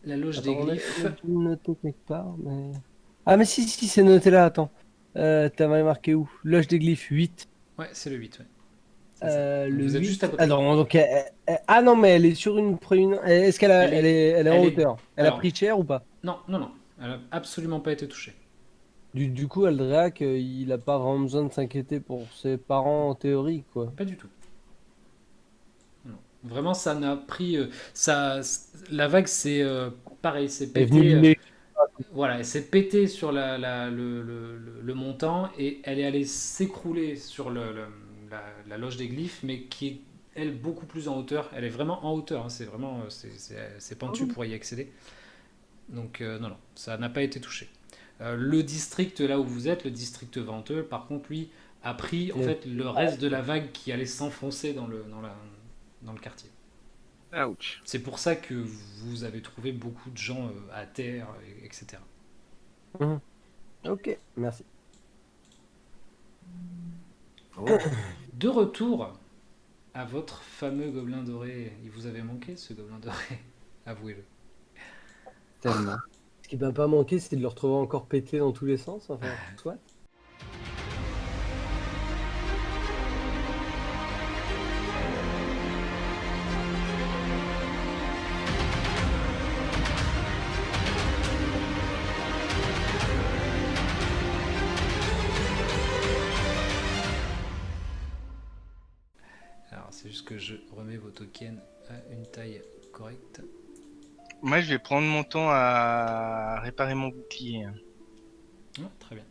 La loge des Attends, glyphes. on a dû le noter quelque part, mais... Ah, mais si, c'est noté là, attends. T'avais marqué où? Loge des glyphes 8. Ouais, c'est le 8, ouais. C'est ça. Donc Le vous êtes juste à 8. Ah, côté. non, donc, ah non, mais elle est sur une... Est-ce qu'elle Elle est. elle est en Elle est. hauteur? Elle a Alors, pris cher ou pas? non, non, non. Elle a absolument pas été touchée. Du coup, Alderac, il a pas vraiment besoin de s'inquiéter pour ses parents en théorie, quoi. Pas du tout. Non. Vraiment, ça n'a pris. Ça, la vague, c'est pareil, c'est Elle est venue pété. lui. Voilà, elle s'est pétée sur le montant et elle est allée s'écrouler sur la loge des glyphes, mais qui est, elle, beaucoup plus en hauteur. Elle est vraiment en hauteur, hein, c'est vraiment c'est pentu pour y accéder. Donc, non, non, ça n'a pas été touché. Le district, là où vous êtes, le district venteux, par contre, lui, a pris en Elle fait le reste de la vague qui allait s'enfoncer dans le quartier. Ouch. C'est pour ça que vous avez trouvé beaucoup de gens à terre, etc. Mhm. Ok, merci. Oh. De retour à votre fameux gobelin doré. Il vous avait manqué ce gobelin doré, avouez-le. Tellement. Ce qui m'a pas manqué, c'est de le retrouver encore pété dans tous les sens, enfin, soit. Alors c'est juste que je remets vos tokens à une taille correcte. Moi, je vais prendre mon temps à réparer mon bouclier. Ah, très bien.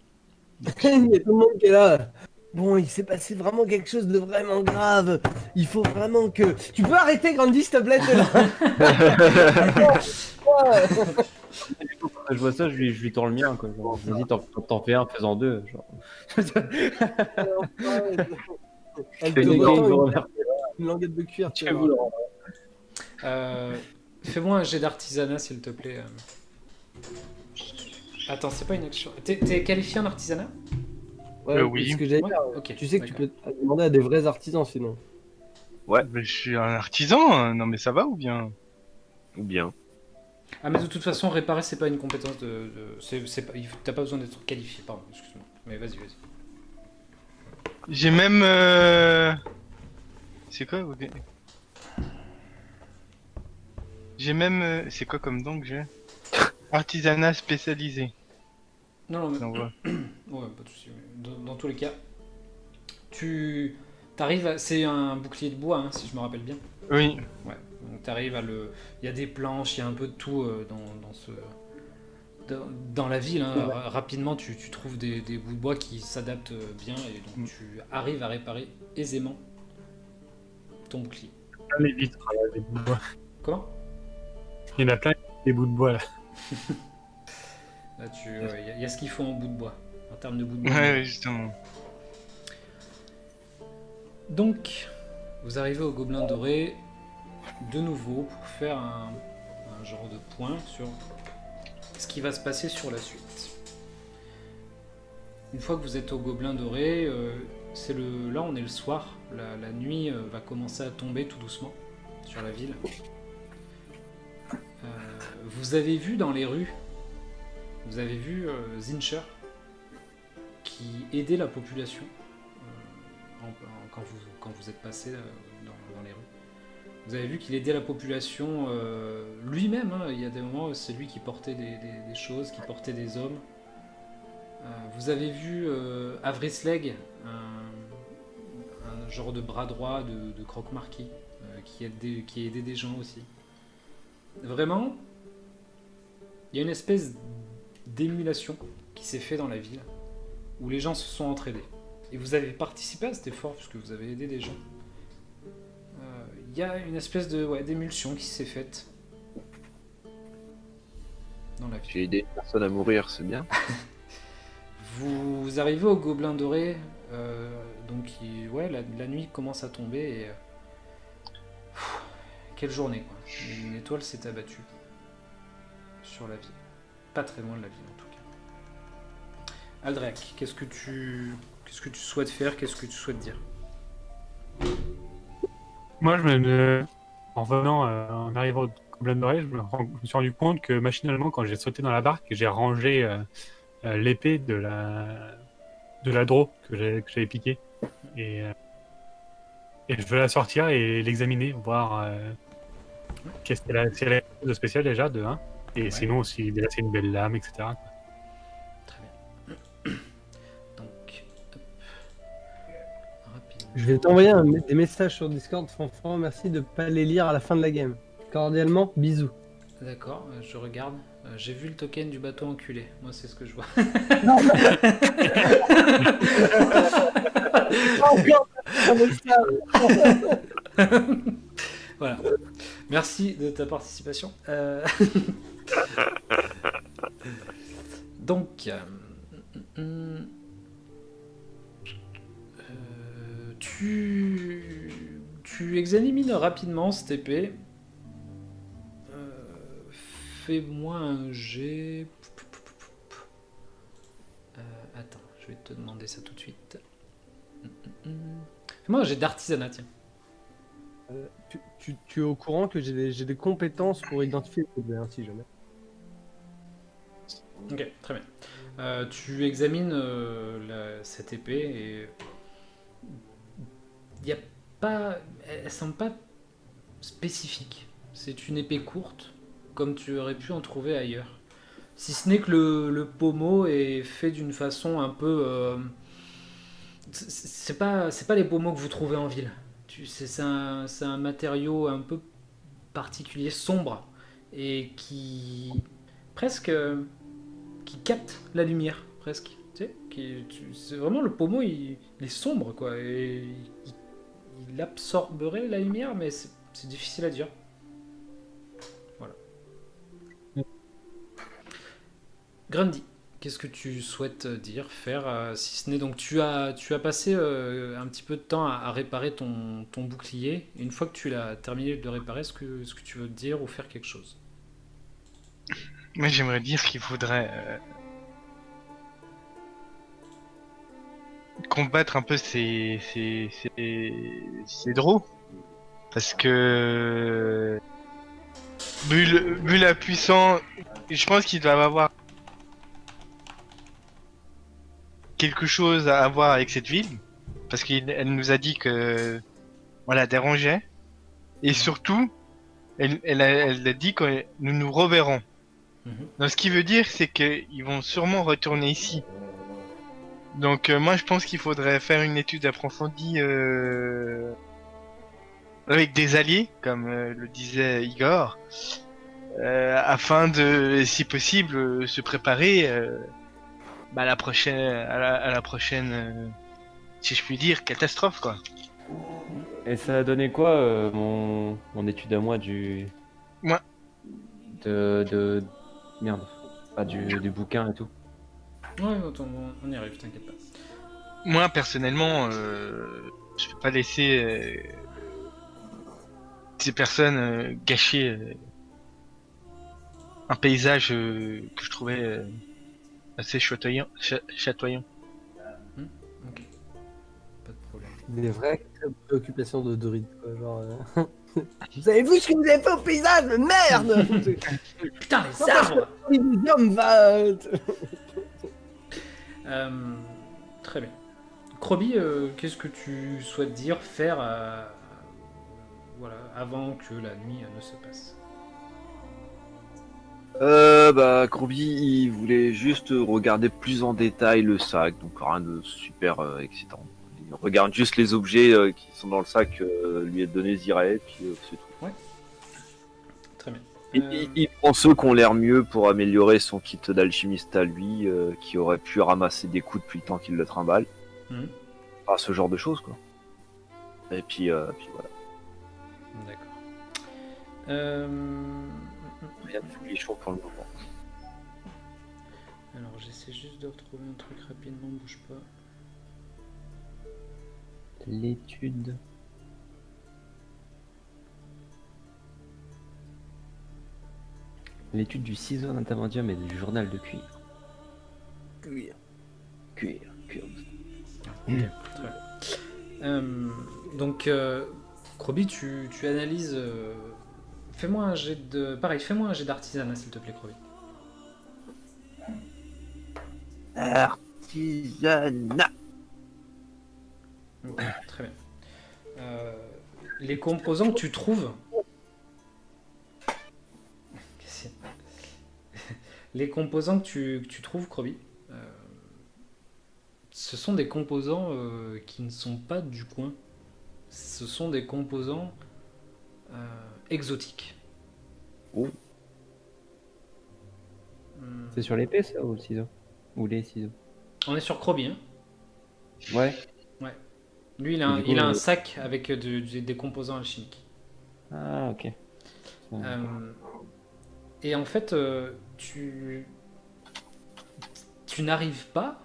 Il y a tout le monde qui est là. Bon, il s'est passé vraiment quelque chose de vraiment grave. Il faut vraiment que... Tu peux arrêter, Grandi, s'il te plaît, de là. Quand je vois ça, je lui tends le mien, quoi. Genre, vas-y, t'en fais un, fais-en deux. Genre. Elle Fais te une game, retend je remercie. une languette de cuir, tu Je vas vous voir. le rends. Euh, Fais-moi un jet d'artisanat s'il te plaît. Attends, c'est pas une action. T'es qualifié en artisanat? Ouais, Oui. c'est ce que j'allais Ouais, dire. ok. Tu sais que tu D'accord. peux demander à des vrais artisans, sinon. Ouais. Mais je suis un artisan. Non, mais ça va ou bien? Ou bien. Ah, mais de toute façon, réparer, c'est pas une compétence t'as pas besoin d'être qualifié, pardon, excuse-moi. Mais vas-y, vas-y. J'ai même. C'est quoi? Ok. J'ai même. C'est quoi comme don que j'ai? Artisanat spécialisé. Non, non, mais. On voit. Ouais, pas de soucis. Mais dans tous les cas, tu. T'arrives à. C'est un bouclier de bois, hein, si je me rappelle bien. Oui. Ouais. Donc t'arrives à le. Il y a des planches, il y a un peu de tout dans ce. Dans la ville, hein. Ouais. Rapidement, tu trouves des bouts de bois qui s'adaptent bien et donc tu arrives à réparer aisément ton bouclier. Plein les vitres, là, des bouts de bois. Comment? Il y en a plein des bouts de bois là. Là, y a ce qu'il faut en bout de bois, en termes de bout de bois. Ouais, justement. Donc, vous arrivez au Gobelin Doré de nouveau pour faire un genre de point sur ce qui va se passer sur la suite. Une fois que vous êtes au Gobelin Doré, là on est le soir, la nuit va commencer à tomber tout doucement sur la ville. Vous avez vu dans les rues, vous avez vu Zincher qui aidait la population quand vous êtes passé dans les rues. Vous avez vu qu'il aidait la population lui-même, hein. Il y a des moments où c'est lui qui portait des choses, qui portait des hommes. Vous avez vu Avrisleg, un genre de bras droit de Croque-Marquis, qui aidait des gens aussi. Vraiment, il y a une espèce d'émulation qui s'est fait dans la ville, où les gens se sont entraidés. Et vous avez participé à cet effort, puisque vous avez aidé des gens. Il y a une espèce d'émulsion qui s'est faite dans la ville. J'ai aidé une personne à mourir, c'est bien. Vous arrivez au Gobelin Doré, donc la nuit commence à tomber et... quelle journée, quoi. Une étoile s'est abattue sur la ville. Pas très loin de la ville, en tout cas. Aldrak, qu'est-ce que tu souhaites faire? Qu'est-ce que tu souhaites dire? Moi, en arrivant problème d'oreille, je me suis rendu compte que machinalement, quand j'ai sauté dans la barque, j'ai rangé l'épée de la draw que j'avais piquée. Et je veux la sortir et l'examiner, voir qu'est-ce qu'elle a, si elle a quelque chose de spécial déjà, de 1. Et Ouais. sinon, si déjà c'est une belle lame, etc. Très bien. Donc, hop. Rapidement. Je vais t'envoyer des messages sur Discord, Fanfan, merci de pas les lire à la fin de la game. Cordialement, bisous. D'accord, je regarde. J'ai vu le token du bateau enculé. Moi, c'est ce que je vois. Encore un message. Voilà. Merci de ta participation. Donc, tu examines rapidement cette épée. Fais-moi un jet. Attends, je vais te demander ça tout de suite. Fais-moi un jet d'artisanat, tiens. Tu es au courant que j'ai des compétences pour identifier les objets, hein, si jamais. Ok, très bien. Tu examines cette épée et il y a pas, elle semble pas spécifique. C'est une épée courte, comme tu aurais pu en trouver ailleurs. Si ce n'est que le pommeau est fait d'une façon un peu, c'est pas les pommeaux que vous trouvez en ville. C'est un matériau un peu particulier, sombre et qui presque qui capte la lumière presque. Tu sais, c'est vraiment le pommeau, il est sombre quoi et il absorberait la lumière, mais c'est difficile à dire. Voilà. Grundy, qu'est-ce que tu souhaites dire, faire, si ce n'est donc tu as passé un petit peu de temps à réparer ton bouclier. Et une fois que tu l'as terminé de réparer, est-ce que tu veux dire ou faire quelque chose? Moi, j'aimerais dire qu'il faudrait combattre un peu ces draws. Parce que vu la puissance, je pense qu'ils doivent avoir quelque chose à voir avec cette ville. Parce qu'elle nous a dit que voilà, dérangeait. Et surtout, elle a dit que nous nous reverrons. Mhm. Donc ce qui veut dire, c'est qu'ils vont sûrement retourner ici. Donc moi je pense qu'il faudrait faire une étude approfondie avec des alliés, comme le disait Igor, afin de, si possible, se préparer à la prochaine, à la prochaine, si je puis dire, catastrophe quoi. Et ça a donné quoi mon étude à moi du. Moi. De. Merde. Pas du bouquin et tout. Ouais, attends, on y arrive, t'inquiète pas. Moi personnellement, je peux pas laisser ces personnes gâcher un paysage que je trouvais assez chatoyant. Ok, pas de problème. Des vraies préoccupations de druide, quoi. Genre, vous avez vu ce que vous avez fait au paysage, mais merde. Putain, les arbres! L'homme va. Très bien. Krobi, qu'est-ce que tu souhaites dire, faire voilà, avant que la nuit ne se passe? Groby, il voulait juste regarder plus en détail le sac, donc rien de super excitant. Il regarde juste les objets qui sont dans le sac lui est donné Ziray, puis c'est tout. Très bien. Il prend ceux qui ont l'air mieux pour améliorer son kit d'alchimiste à lui, qui aurait pu ramasser des coups depuis le temps qu'il le trimballe. Mhm. Enfin, ce genre de choses, quoi. Et puis voilà. D'accord. Rien de folichon pour le moment. Alors, j'essaie juste de retrouver un truc rapidement, bouge pas. L'étude. L'étude du ciseau d'intermédium et du journal de cuir. Cuir. Ok, très bien. Donc, Krobi, tu analyses Fais-moi un jet de... Pareil, fais-moi un jet d'artisanat, s'il te plaît, Crovi. Artisanat. Ok, très bien. Les composants que tu trouves... Qu'est-ce qu'il y a Les composants que tu trouves, Crovi, ce sont des composants qui ne sont pas du coin. Ce sont des composants exotiques. Oh. C'est sur l'épée ça ou le ciseau? Ou les ciseaux? On est sur Crobi, hein. Ouais. Lui, il Et a, du coup, il a un sac avec des composants alchimiques. Ah ok. Et en fait, tu n'arrives pas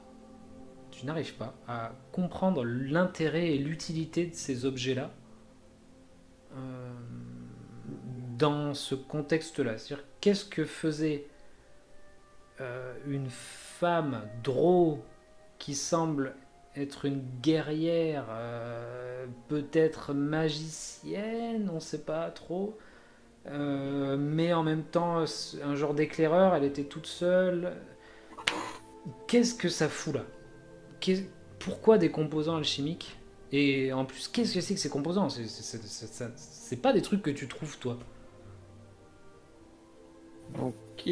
à comprendre l'intérêt et l'utilité de ces objets-là dans ce contexte-là. C'est-à-dire, qu'est-ce que faisait une femme drow qui semble être une guerrière, peut-être magicienne, on ne sait pas trop, mais en même temps un genre d'éclaireur, elle était toute seule. Qu'est-ce que ça fout là? Pourquoi des composants alchimiques? Et en plus, qu'est-ce que c'est que ces composants? C'est pas des trucs que tu trouves toi. Ok.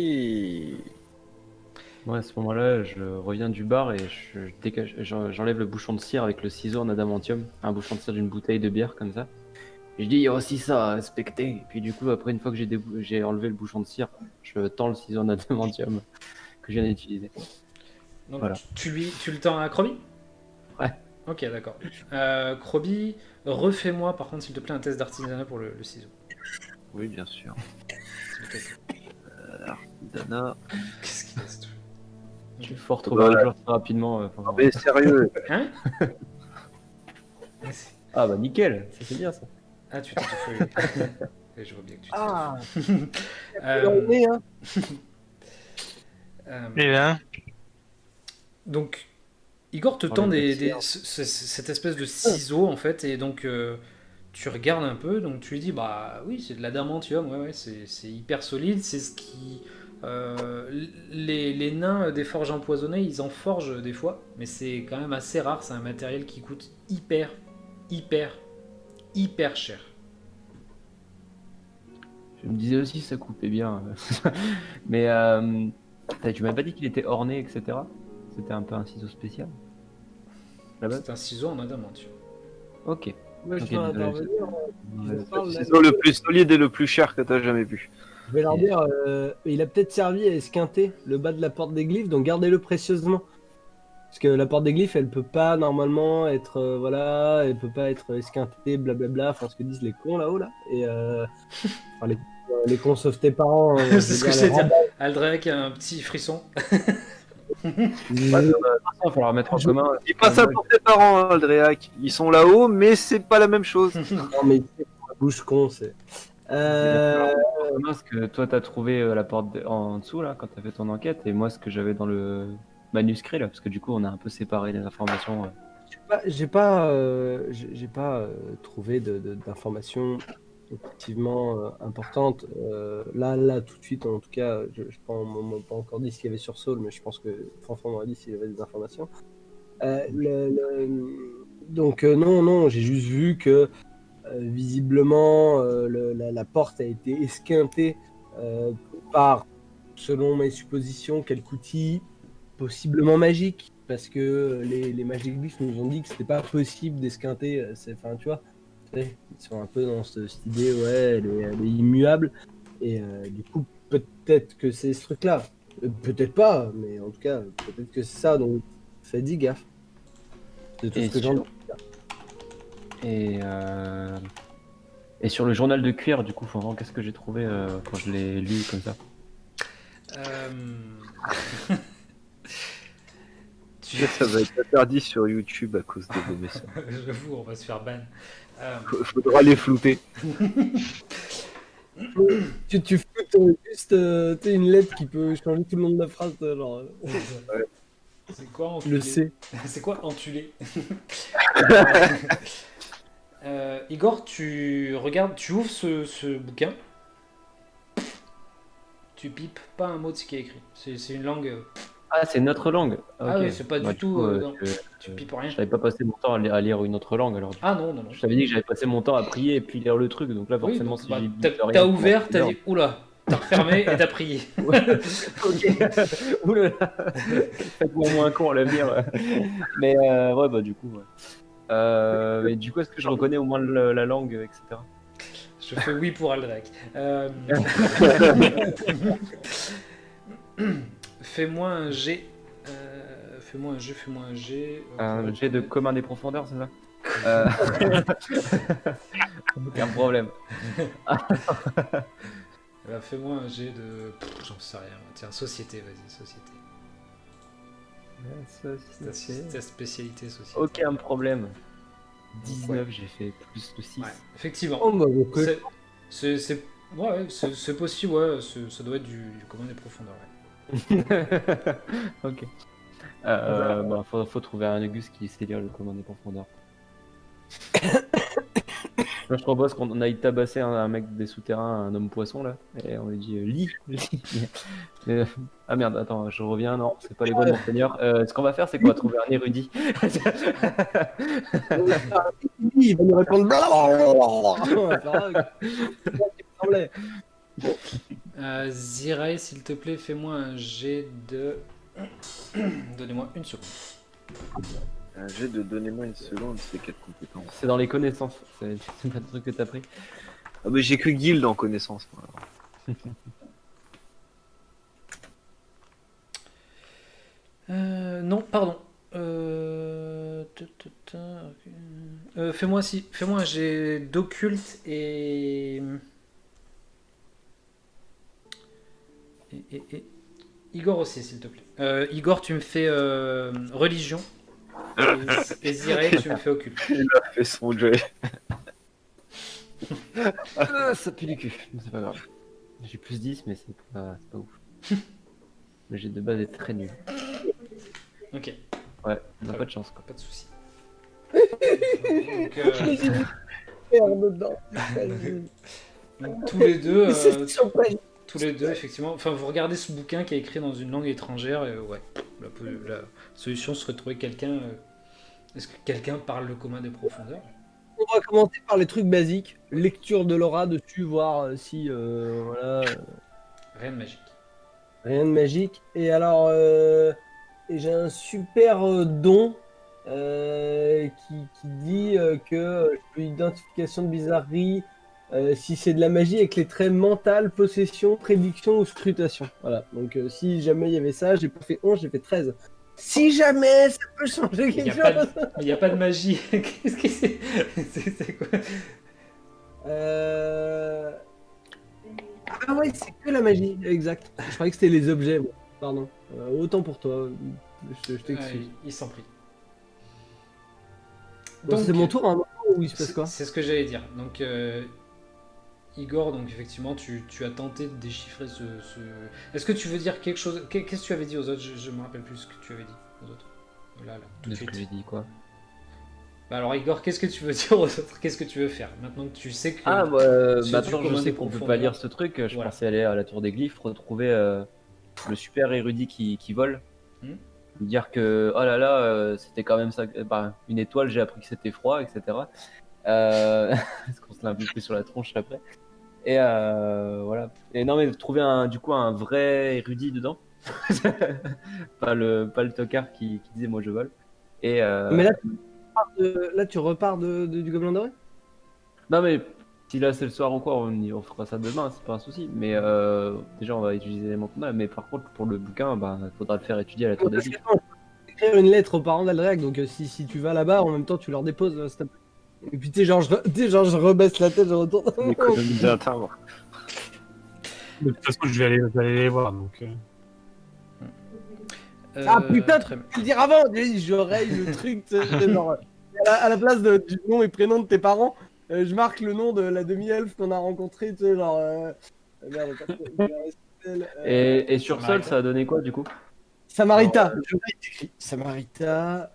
Moi à ce moment-là, je reviens du bar et j'enlève le bouchon de cire avec le ciseau en adamantium, un bouchon de cire d'une bouteille de bière comme ça. Et je dis il y a aussi ça à respecter. Et puis du coup après une fois que j'ai enlevé le bouchon de cire, je tends le ciseau en adamantium que je viens d'utiliser. Donc Voilà. tu le tends à Crobi? Ouais. Ok, d'accord. Crobi, refais-moi par contre s'il te plaît un test d'artisanat pour le ciseau. Oui, bien sûr. S'il te plaît. Artisanat. Qu'est-ce qu'il est? Tu faut retrouver un joueur très rapidement. Non, mais sérieux. Hein? Ah bah nickel, ça c'est bien ça. Ah, tu t'es fait. Et je vois bien que tu t'es Ah, Euh, nez, hein. Et là, Donc, Igor te Oh, tend le petit cette espèce de ciseau en fait, et donc tu regardes un peu, donc tu lui dis bah oui, c'est de l'adamantium, ouais, c'est hyper solide, c'est ce qui. Les nains des forges empoisonnées, ils en forgent des fois, mais c'est quand même assez rare, c'est un matériel qui coûte hyper cher. Je me disais aussi ça coupait bien. Mais tu m'avais pas dit qu'il était orné, etc. C'était un peu un ciseau spécial. Là-bas. C'est un ciseau en adamantium. Ok. Moi, je Ok, dois désolé. intervenir. Je parle, là. C'est le plus solide et le plus cher que t'as jamais vu. Je vais leur dire, il a peut-être servi à esquinter le bas de la porte des glyphes, donc gardez-le précieusement. Parce que la porte des glyphes, elle peut pas normalement être, elle peut pas être esquintée, blablabla, enfin ce que disent les cons là-haut là. Et enfin, les cons sauf tes parents. C'est ce que je sais dire. Aldrek a un petit frisson. Il va falloir mettre en commun. Dis pas ça pour tes parents, hein, Aldréac. Ils sont là-haut, mais c'est pas la même chose. Non mais c'est la bouche con, c'est. Ce que toi t'as trouvé la porte en dessous là quand t'as fait ton enquête et moi ce que j'avais dans le manuscrit là parce que du coup on a un peu séparé les informations. J'ai pas trouvé d'informations effectivement importantes. Là, tout de suite, en tout cas, je on m'a pas encore dit ce qu'il y avait sur Saul, mais je pense que Fanfan m'aurait dit s'il y avait des informations. Donc non, j'ai juste vu que visiblement la porte a été esquintée par, selon mes suppositions, quelque outil possiblement magique, parce que les Magic Glyphs nous ont dit que c'était pas possible d'esquinter. Enfin, tu vois, ils sont un peu dans cette idée, ouais, elle est immuable, et du coup, peut-être que c'est ce truc-là. Peut-être pas, mais en tout cas, peut-être que c'est ça, donc faites-y gaffe. C'est tout Et ce que j'en ai. Et sur le journal de cuir du coup Fanfan, qu'est-ce que j'ai trouvé quand je l'ai lu comme ça? Ça va être interdit sur YouTube à cause de vos messages. J'avoue, on va se faire ban. Faudra les flouter. Tu floutes juste une lettre qui peut changer tout le long de la phrase, genre. C'est quoi Je entulé? le sais. C'est quoi entulé? Igor, tu regardes, tu ouvres ce bouquin tu pipes pas un mot de ce qui est écrit. C'est une langue. Ah, c'est notre langue. Ah Ok. ouais, c'est pas Bah, du tout. coup, Non, tu pipes rien. je n'avais pas passé mon temps à lire une autre langue alors. Ah non, non, non. Je t'avais dit que j'avais passé mon temps à prier et puis lire le truc, donc là Oui, forcément donc, si bah, j'ai dit t'as ouvert, t'as dit oula, t'as refermé et t'as prié. Ok. Oulala. Faites-moi moins con à l'avenir. Mais ouais, bah du coup, ouais. Mais du coup, est-ce que je reconnais au moins la langue, etc. Je fais oui pour Alderac. Fais-moi un G. Fais-moi un G. Un jet de commun des profondeurs, c'est ça Aucun problème. Fais-moi un G de. J'en sais rien. Tiens, société, vas-y, société. C'est ta spécialité, société. Aucun problème. 19, j'ai fait plus de 6. Ouais, effectivement. Oh, bah, ok. C'est possible, ouais. Ça doit être du commun des profondeurs. Ouais. Ok. Bah, faut trouver un Auguste qui sait lire le commun des profondeurs. Là, je propose qu'on aille tabasser un mec des souterrains, un homme poisson là, et on lui dit lis. Ah merde, attends, je reviens, non, c'est pas les voies de mon seigneur. Ce qu'on va faire, c'est qu'on va trouver un érudit. Il va nous répondre blablabla. Zirai, s'il te plaît, fais-moi un jet de. Donnez-moi une seconde. Un jet de donnez-moi une seconde, c'est quelle compétence? C'est dans les connaissances, c'est pas le truc que t'as pris. Ah bah j'ai que guild en connaissance. Moi, alors. Non, pardon. Fais-moi un jet d'occulte et... Igor aussi, s'il te plaît. Igor, tu me fais religion. Et Ziré, tu me fais occulte. Il a fait son jet. Ça pue du cul, mais c'est pas grave. J'ai plus 10, mais c'est pas ouf. Le jet de base est très nul. Ok, Ouais, on a pas de chance quoi. pas de soucis. Donc, Merde dedans. donc, tous les deux... C'est surpris. Tous les deux, effectivement. Enfin, vous regardez ce bouquin qui est écrit dans une langue étrangère, et ouais. La solution serait de trouver quelqu'un. Est-ce que quelqu'un parle le commun des profondeurs? On va commencer par les trucs basiques. Lecture de l'aura dessus, voir si voilà, Rien de magique. rien de magique. Et alors, j'ai un super don qui dit que je peux identification de bizarrerie si c'est de la magie avec les traits mental, possession, prédiction ou scrutation. Voilà. Donc si jamais il y avait ça, j'ai pas fait 11, j'ai fait 13. Si jamais ça peut changer Il n'y quelque a, chose. pas de magie. Qu'est-ce que c'est? C'est quoi? Ah ouais, c'est que la magie, exact. Je croyais que c'était les objets. Bon. Pardon. Autant pour toi. Je t'excuse. Il s'en prie. Bon, Donc, c'est mon tour, hein, ou il se passe quoi? C'est ce que j'allais dire. Donc, Igor, donc effectivement, tu as tenté de déchiffrer ce... Est-ce que tu veux dire quelque chose? Qu'est-ce que tu avais dit aux autres? Je me rappelle plus ce que tu avais dit aux autres. Là, tout de De ce suite. que j'ai dit quoi. Bah alors Igor, qu'est-ce que tu veux dire aux autres? Qu'est-ce que tu veux faire? Maintenant que tu sais que... Ah, c'est maintenant du je commun sais des qu'on peut pas profondeurs. lire ce truc. Je Voilà. pensais aller à la tour des glyphes, retrouver le super érudit qui vole. Hmm. Lui dire que, oh là là, c'était quand même ça. Bah, une étoile, j'ai appris que c'était froid, etc. Parce qu'on se l'a un peu plus sur la tronche après. Et voilà. Et non, mais trouver du coup un vrai érudit dedans. pas le tocard qui disait moi je vole. Et Mais là, tu repars du Gobelin Doré? non mais si là c'est le soir ou quoi, on fera ça demain, c'est pas un souci. Mais déjà on va utiliser les manteaux. Mais par contre pour le bouquin, bah faudra le faire étudier à la tour des glyphes. Écrire une lettre aux parents d'Aldrec, donc si tu vas là-bas, en même temps tu leur déposes, s'il te plaît. Et puis tu sais, genre, je rebaisse la tête, je retourne. L'économie d'un timbre. De toute façon, je vais aller les voir. Donc, Ah putain, très tu bien. peux le dire avant, j'aurais le truc, tu sais, genre, à la place du nom et prénom de tes parents, je marque le nom de la demi-elfe qu'on a rencontrée, tu sais, genre... merde, comment elle s'appelle, Et sur Sol, Samarita. ça a donné quoi du coup? Samarita, je l'ai écrit. Samarita...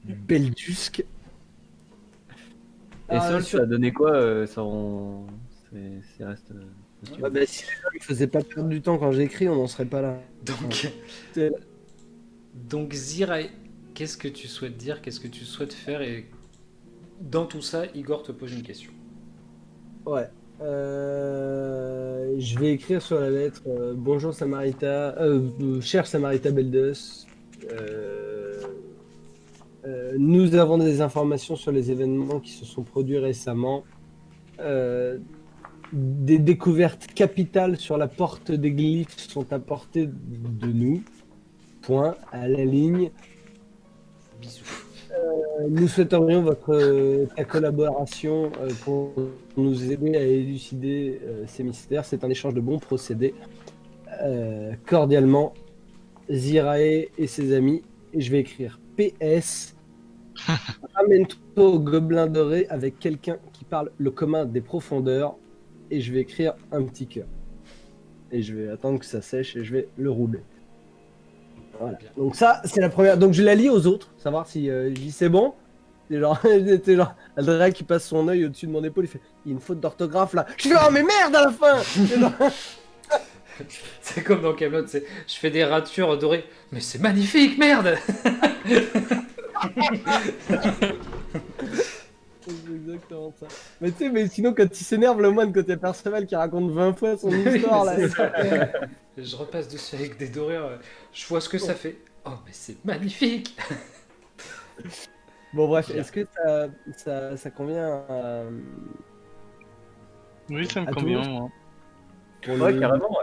Beldusque... Et Ah, Sol, sur- ça a donné quoi c'est reste. Ah bah, si les gens ne faisaient pas perdre du temps quand j'écris, on n'en serait pas là. Donc, C'est- donc Zira, qu'est-ce que tu souhaites dire? Qu'est-ce que tu souhaites faire? Et dans tout ça, Igor te pose une question. Ouais. Je vais écrire sur la lettre Bonjour Samarita, cher Samarita Beldus. Nous avons des informations sur les événements qui se sont produits récemment. Des découvertes capitales sur la porte des glyphes sont apportées de nous. Point à la ligne. Bisous. Nous souhaiterions ta collaboration pour nous aider à élucider ces mystères. C'est un échange de bons procédés. Cordialement, Zirae et ses amis. Et je vais écrire PS. Ramène-toi au gobelin doré avec quelqu'un qui parle le commun des profondeurs. Et je vais écrire un petit cœur. Et je vais attendre que ça sèche et je vais le rouler. Voilà. Bien. Donc ça, c'est la première. Donc je la lis aux autres, savoir si je dis c'est bon. C'est genre, c'est genre Aldera qui passe son œil au-dessus de mon épaule, il fait il y a une faute d'orthographe là. Je fais oh mais merde à la fin. C'est genre- C'est comme dans Camelot, je fais des ratures dorées. Mais c'est magnifique, merde! C'est exactement ça. Mais tu sais, mais sinon quand il s'énerve le moine, quand il y a Perceval qui raconte 20 fois son histoire là. C'est ça. Je repasse dessus avec des dorures, je vois ce que ça fait. Oh, mais c'est magnifique! Bon bref, Bien. est-ce que ça convient à... Oui, ça me À convient, tous. moi. pour Ouais, le- carrément.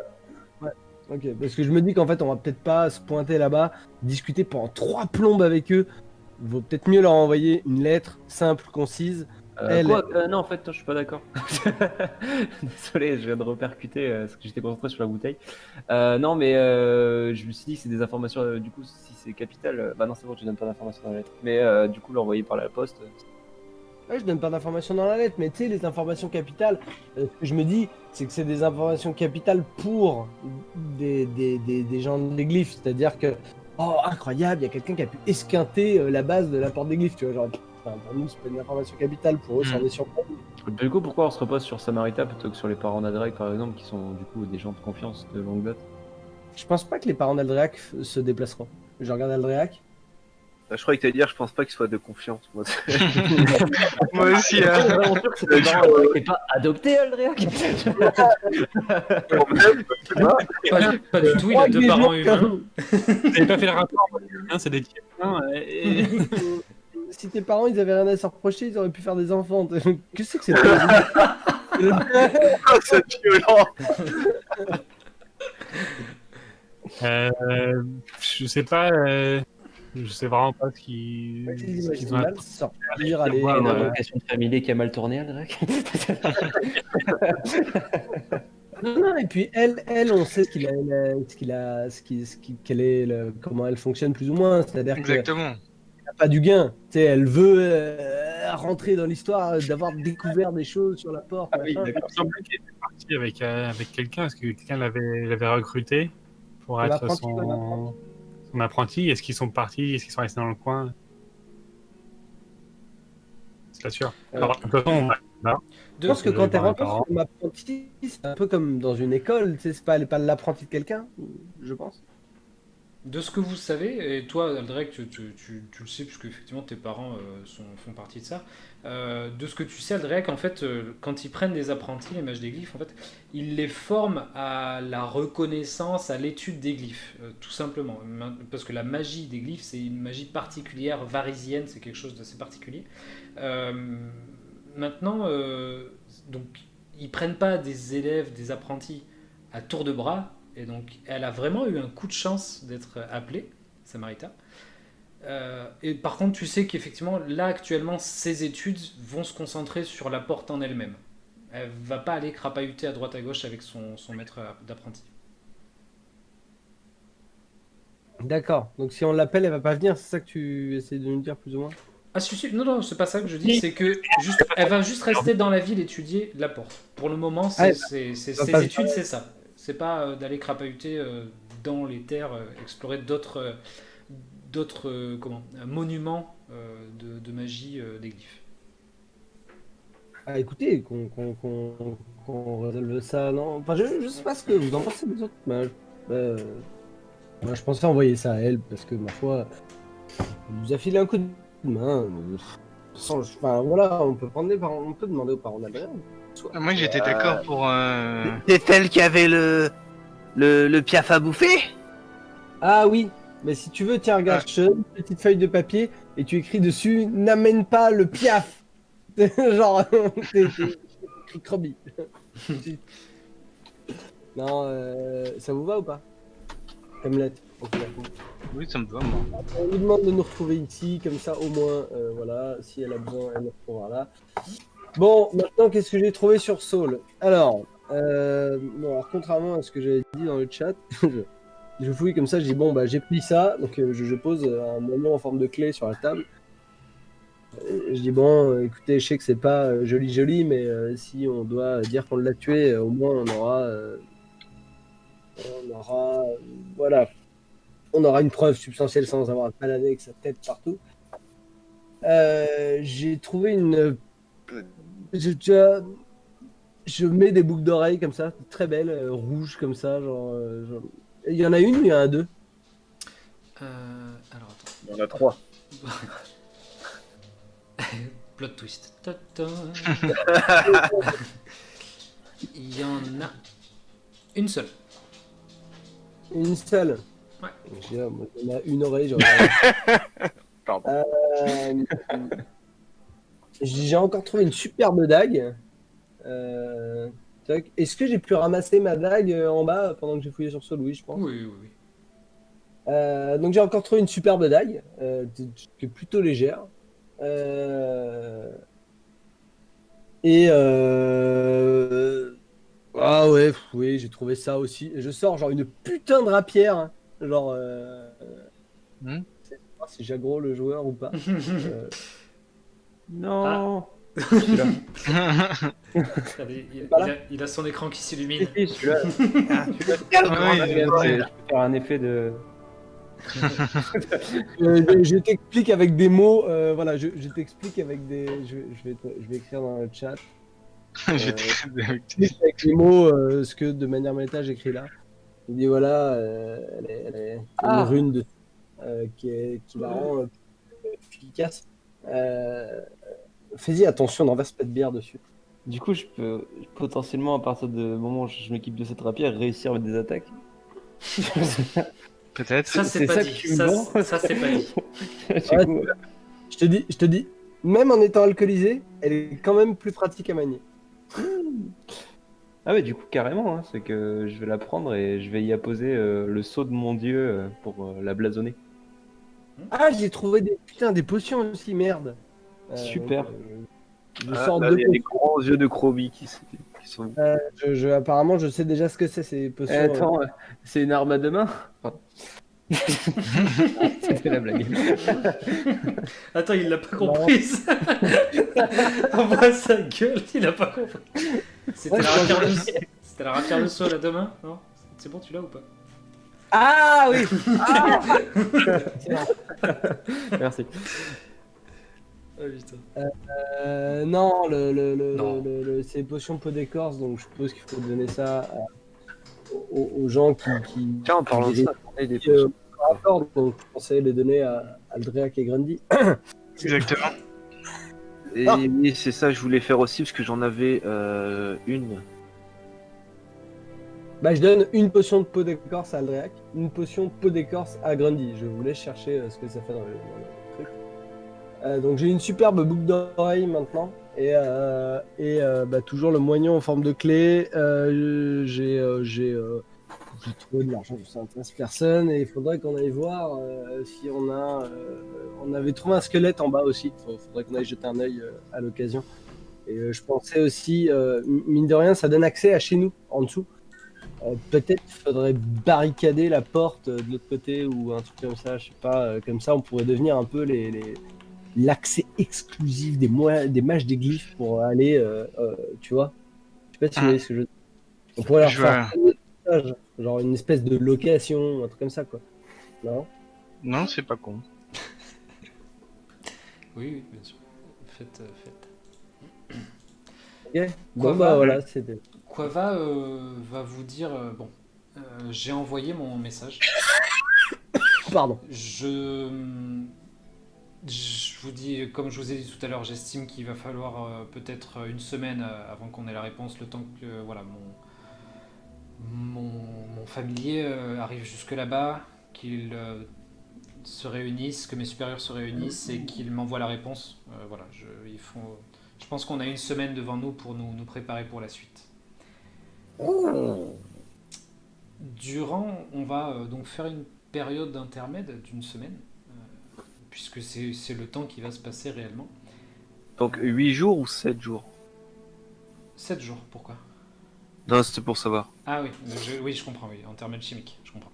Ouais. Ok, parce que je me dis qu'en fait on va peut-être pas se pointer là-bas, discuter pendant 3 plombes avec eux. Il vaut peut-être mieux leur envoyer une lettre simple, concise. Elle- Non, en fait, non, je suis pas d'accord. Désolé, je viens de repercuter parce que j'étais concentré sur la bouteille. Non, mais je me suis dit que c'est des informations. Du coup, si c'est capital, bah non, c'est bon, je donne pas d'informations dans la lettre. Mais du coup, l'envoyer par la poste. Ouais, je donne pas d'informations dans la lettre, mais tu sais, les informations capitales, ce que je me dis, c'est que c'est des informations capitales pour des gens des glyphes. C'est-à-dire que, oh, incroyable, il y a quelqu'un qui a pu esquinter la base de la porte des glyphes, tu vois. Genre, enfin, pour nous, c'est pas une information capitale, pour eux, c'en est sur. Du coup, pourquoi on se repose sur Samarita plutôt que sur les parents d'Adrek, par exemple, qui sont du coup des gens de confiance de longue date? Je pense pas que les parents d'Aldreac se déplaceront. Je regarde Aldreac. Je croyais que t'allais dire, je pense pas qu'il soit de confiance. Moi, Moi aussi, hein. Vraiment sûr que c'est des parents d'Adrek et pas adopté, Aldreak. Pas du tout, il a deux parents humains. Vous n'avez pas fait le rapport, hein, c'est des tiers. Si tes parents ils avaient rien à se reprocher, ils auraient pu faire des enfants. Qu'est-ce que c'est que c'est c'est violent. Je sais pas. Je sais vraiment pas ce qu'ils ont à... mal sortir, aller. Une invocation de famille qui a mal tourné, Aldreak. Non, et puis elle, on sait comment elle fonctionne plus ou moins. C'est-à-dire qu'elle Exactement. n'a pas du gain. Tu sais, elle veut rentrer dans l'histoire, d'avoir découvert des choses sur la porte. Ah oui, machin. d'accord. Il me semblait qu'il était parti avec quelqu'un, parce que quelqu'un l'avait recruté pour être L'apprenti, son apprenti. Est-ce qu'ils sont partis? Est-ce qu'ils sont restés dans le coin? C'est pas sûr. Alors, de toute façon, Je pense que quand tu voir les rencontres parents. un apprenti, c'est un peu comme dans une école. Tu sais, c'est pas l'apprenti de quelqu'un, je pense. De ce que vous savez, et toi, Aldrek, tu le sais, puisque effectivement tes parents font partie de ça. De ce que tu sais, Aldrek, en fait, quand ils prennent des apprentis, les mages des glyphes, en fait, ils les forment à la reconnaissance, à l'étude des glyphes, tout simplement. Parce que la magie des glyphes, c'est une magie particulière, varisienne, c'est quelque chose d'assez particulier. Maintenant, donc, ils prennent pas des élèves, des apprentis à tour de bras. Et donc, elle a vraiment eu un coup de chance d'être appelée, Samarita. Et par contre, tu sais qu'effectivement, là, actuellement, ses études vont se concentrer sur la porte en elle-même. Elle va pas aller crapahuter à droite à gauche avec son maître d'apprenti. D'accord. Donc si on l'appelle, elle va pas venir. C'est ça que tu essaies de nous dire plus ou moins. Ah, non, c'est pas ça que je dis, c'est que elle va juste rester dans la ville étudier la porte. Pour le moment, ses études, c'est ça. C'est pas d'aller crapahuter dans les terres, explorer d'autres monuments de magie des glyphes. Ah, écoutez, qu'on résolve ça, non? Enfin, je sais pas ce que vous en pensez, les autres. Moi, je pensais envoyer ça à elle, parce que, ma foi, elle nous a filé un coup de main. Enfin, voilà, on peut demander aux parents d'Adrien. Soit. Moi, j'étais d'accord pour. C'est celle qui avait le piaf à bouffer? Ah oui, mais si tu veux, tiens, regarde, je te donne une petite feuille de papier et tu écris dessus, n'amène pas le piaf. Genre, t'es écrit Croby. Non, ça vous va ou pas? Comme lettre. Ok, d'accord. Oui, ça me va, moi. On lui demande de nous retrouver ici, comme ça au moins, voilà, si elle a besoin, elle nous retrouvera là. Bon, maintenant, qu'est-ce que j'ai trouvé sur Saul? Alors, alors, contrairement à ce que j'avais dit dans le chat, je fouille comme ça, je dis bon, bah j'ai pris ça, donc je pose un moyen en forme de clé sur la table. Je dis bon, écoutez, je sais que c'est pas joli, mais si on doit dire qu'on l'a tué, au moins voilà, on aura une preuve substantielle sans avoir à balader avec sa tête partout. J'ai trouvé je mets des boucles d'oreilles comme ça, très belles, rouges comme ça, genre. Il y en a une ou il y en a deux? Alors attends. Il y en a 3. Plot twist. Ta-ta. Il y en a une seule. Une seule. Ouais. Moi, il y en a une oreille. Pardon. J'ai encore trouvé une superbe dague. Tac. Est-ce que j'ai pu ramasser ma dague en bas pendant que j'ai fouillé sur Sol? Oui, je pense. Oui. Donc j'ai encore trouvé une superbe dague qui est plutôt légère. Ah ouais, oui, j'ai trouvé ça aussi. Je sors genre une putain de rapière, hein. Genre, je sais pas si j'aggro le joueur ou pas. Non. Regardez, il a son écran qui s'illumine. Si, celui-là. Je peux faire un effet de. Je t'explique avec des mots. Voilà, je t'explique avec des. Je vais écrire dans le chat. Avec les mots, ce que de manière méta j'écris là. Il dit voilà, elle est une rune de, qui la rend efficace. Fais-y attention, n'enverse pas de bière dessus. Du coup, je peux potentiellement, à partir du moment où je m'équipe de cette rapière, réussir à mettre des attaques. Peut-être. Ça, c'est C'est pas ça dit. que tu me vends. Ça, c'est pas dit. Du coup, Je te dis, même en étant alcoolisé, elle est quand même plus pratique à manier. Ah ouais, du coup, carrément, hein, c'est que je vais la prendre et je vais y apposer le sceau de mon dieu pour la blasonner. Ah, j'ai trouvé des potions aussi, merde. Super. Je sors Là, deux il y a des potions. grands yeux de Croby qui sont. Apparemment, je sais déjà ce que c'est, ces potions. Attends, c'est une arme à deux mains? Pardon. C'était la blague. Attends, il l'a pas comprise. On voit sa gueule, il a pas compris. C'était la rapière de sol à deux mains, non? C'est bon, tu l'as ou pas? Ah oui. Merci. Ah putain. Non, Non. c'est potions peau d'écorce, donc je suppose qu'il faut donner ça aux gens qui Tiens, en parlant de qui- ça, on a des qui, rapport, donc je pensais les donner à Aldreac et Grundy. Exactement. Et oui, c'est ça, je voulais faire aussi parce que j'en avais une. Bah, je donne une potion de peau d'écorce à Aldreac, une potion de peau d'écorce à Grundy. Je vous laisse chercher ce que ça fait dans le truc. Donc j'ai une superbe boucle d'oreille maintenant et bah, toujours le moignon en forme de clé. J'ai trouvé de l'argent, ça intéresse personne et il faudrait qu'on aille voir si on avait trouvé un squelette en bas aussi. Faudrait qu'on aille jeter un œil à l'occasion. Et je pensais aussi, mine de rien, ça donne accès à chez nous en dessous. Peut-être qu'il faudrait barricader la porte de l'autre côté ou un truc comme ça, je sais pas. Comme ça, on pourrait devenir un peu l'accès exclusif des mages des glyphes pour aller, tu vois. Je sais pas si vous voyez ce que je veux dire. On pourrait leur Je faire un message, genre une espèce de location, un truc comme ça, quoi. Non? Non, c'est pas con. Oui, bien sûr. Faites. Ok. Quoi Bon, va bah voilà, c'était. Quava va vous dire bon, j'ai envoyé mon message. Pardon. Je vous dis, comme je vous ai dit tout à l'heure, j'estime qu'il va falloir peut-être une semaine avant qu'on ait la réponse, le temps que voilà, mon familier arrive jusque là-bas, qu'il se réunissent, que mes supérieurs se réunissent et qu'ils m'envoient la réponse. Voilà, je pense qu'on a une semaine devant nous pour nous préparer pour la suite. On va donc faire une période d'intermède d'une semaine, puisque c'est le temps qui va se passer réellement. Donc 8 jours ou 7 jours? 7 jours, pourquoi? Non, c'était pour savoir. Ah oui, oui, je comprends, oui, intermède chimique, je comprends.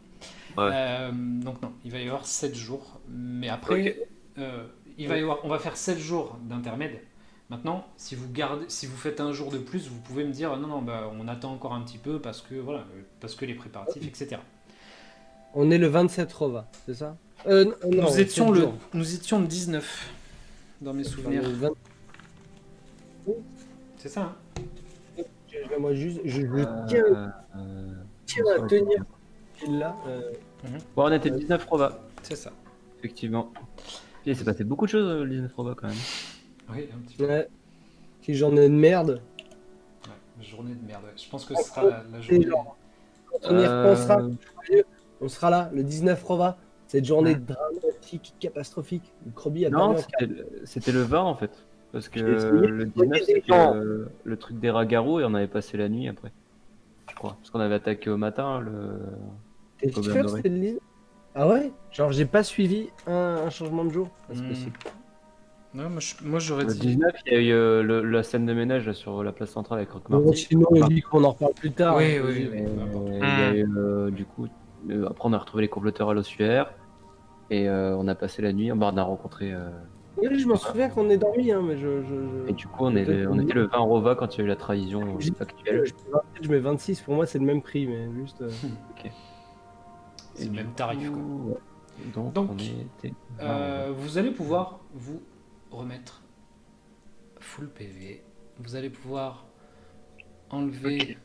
Ouais. Donc non, il va y avoir 7 jours, mais après, on va faire 7 jours d'intermède. Maintenant, si vous faites un jour de plus, vous pouvez me dire non, bah, on attend encore un petit peu parce que voilà, parce que les préparatifs, etc. On est le 27 Rova, c'est ça? Non, Nous étions 7 jours. nous étions le 19 dans mes souvenirs. Enfin, le 20. C'est ça, hein? Moi, juste, je Euh, tiens à tenir là. Bon, on était le 19 Proba, C'est ça. effectivement. Il s'est passé beaucoup de choses le 19 Proba quand même. Oui, un petit peu. Ouais. Qui j'en ai de merde. Ouais, journée de merde. Ouais. Je pense que ce sera la journée. Quand on y repensera, Euh, on sera là, le 19 Rova. Cette journée dramatique, catastrophique. Le Croby a Non, perdu c'était le 20 en fait. Parce que J'ai essayé le 19 des c'était gens. le truc des Ragaru et on avait passé la nuit après. Je crois. Parce qu'on avait attaqué au matin T'es Gobelin sûr doré. c'était le 19? Ah ouais? Genre j'ai pas suivi un changement de jour? C'est Hmm. possible. Non, moi j'aurais Le dit. 19, il y a eu la scène de ménage là, sur la place centrale avec Rock Bon, Marty. sinon on dit qu'on en reparle plus tard. Oui, hein. oui, Vas-y. oui. Peu importe. Il y a eu du coup. Après, on a retrouvé les comploteurs à l'ossuaire. Et on a passé la nuit. On a rencontré. Oui, je m'en souviens qu'on est dormi, hein, mais Et du coup, on était le 20 Rova quand il y a eu la trahison factuelle. je mets 26, pour moi c'est le même prix, mais juste. C'est Et le du même tarif, quoi. coup, ouais. Donc, on était. Vous allez pouvoir vous remettre full PV. Vous allez pouvoir enlever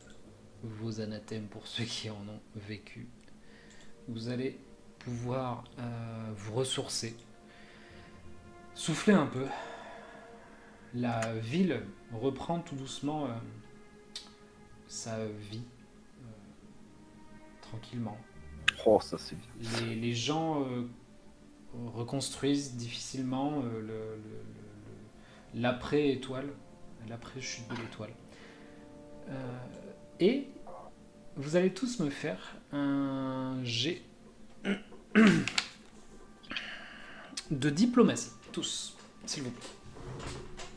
vos anathèmes pour ceux qui en ont vécu. Vous allez pouvoir vous ressourcer. Souffler un peu. La ville reprend tout doucement sa vie. Tranquillement. Oh, ça c'est bien. Les gens reconstruisent difficilement l'après-étoile, l'après-chute de l'étoile. Et vous allez tous me faire un jet de diplomatie. Tous, s'il vous plaît.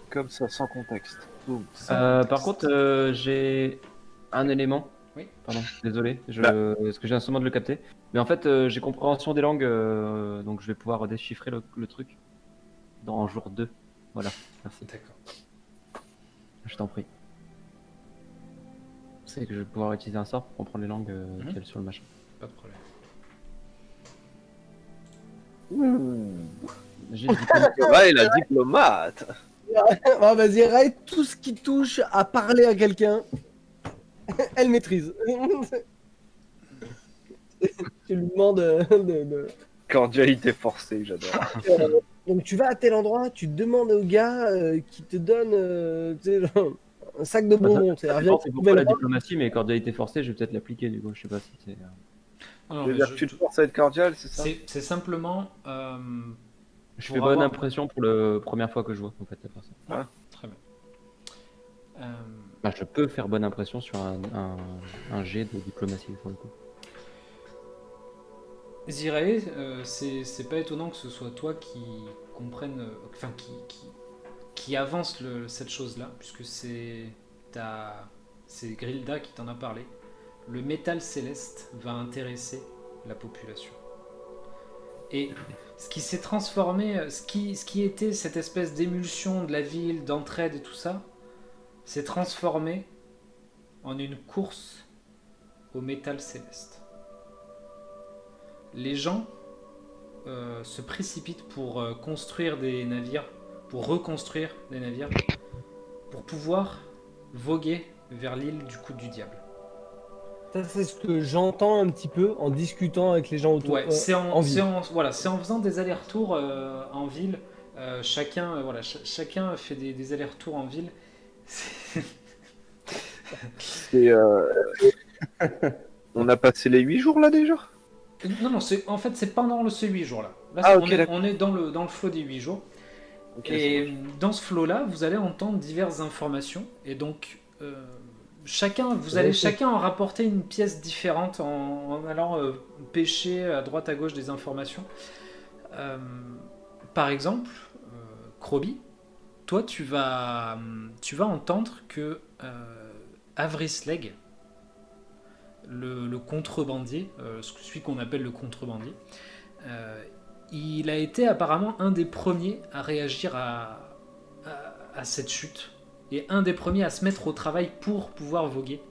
Comme ça, sans contexte. Boum. Par contre, j'ai un élément. Oui. Pardon, désolé, parce que j'ai un moment de le capter. Mais en fait, j'ai compréhension des langues, donc je vais pouvoir déchiffrer le truc dans jour 2. Voilà, merci. D'accord. Je t'en prie. C'est que je vais pouvoir utiliser un sort pour comprendre les langues qu'il y a sur le machin. Pas de problème. J'ai le diplôme. Ouais, la diplomate. Ah, vas-y, Ray, tout ce qui touche à parler à quelqu'un, elle maîtrise. Tu lui demandes Cordialité forcée, j'adore. donc tu vas à tel endroit, tu demandes au gars qui te donne tu sais, genre, un sac de bonbons. C'est pourquoi la diplomatie, mais cordialité forcée, je vais peut-être l'appliquer du coup, je sais pas si c'est. Non, Tu veux mais dire que tu te forces à être cordial, c'est ça? c'est simplement. Je pour fais bonne avoir- impression pour la première fois que je vois en fait la personne. Très bien. Bah, je peux faire bonne impression sur un jet de diplomatie pour le coup. Zirae, c'est pas étonnant que ce soit toi qui comprenne, enfin qui avance cette chose-là, puisque c'est Grilda qui t'en a parlé. Le métal céleste va intéresser la population. Et ce qui s'est transformé, ce qui était cette espèce d'émulsion de la ville, d'entraide et tout ça, s'est transformé en une course au métal céleste. Les gens se précipitent pour construire des navires, pour reconstruire des navires, pour pouvoir voguer vers l'île du Coude du Diable. Ça, c'est ce que j'entends un petit peu en discutant avec les gens autour. Ouais, c'est en ville. c'est en faisant des allers-retours en ville. Chacun fait des allers-retours en ville. C'est- Et, on a passé les 8 jours là déjà. Non, en fait, c'est pendant ces 8 jours-là. Là, Ah, c'est- ok, d'accord. on est dans le flow des 8 jours. Ok, Et dans ce flow-là, vous allez entendre diverses informations. Et donc, vous allez chacun en rapporter une pièce différente en allant pêcher à droite à gauche des informations. Euh, Par exemple, Krobi, toi, tu vas entendre que Avrisleg, le contrebandier, celui qu'on appelle le contrebandier, il a été apparemment un des premiers à réagir à cette chute et un des premiers à se mettre au travail pour pouvoir voguer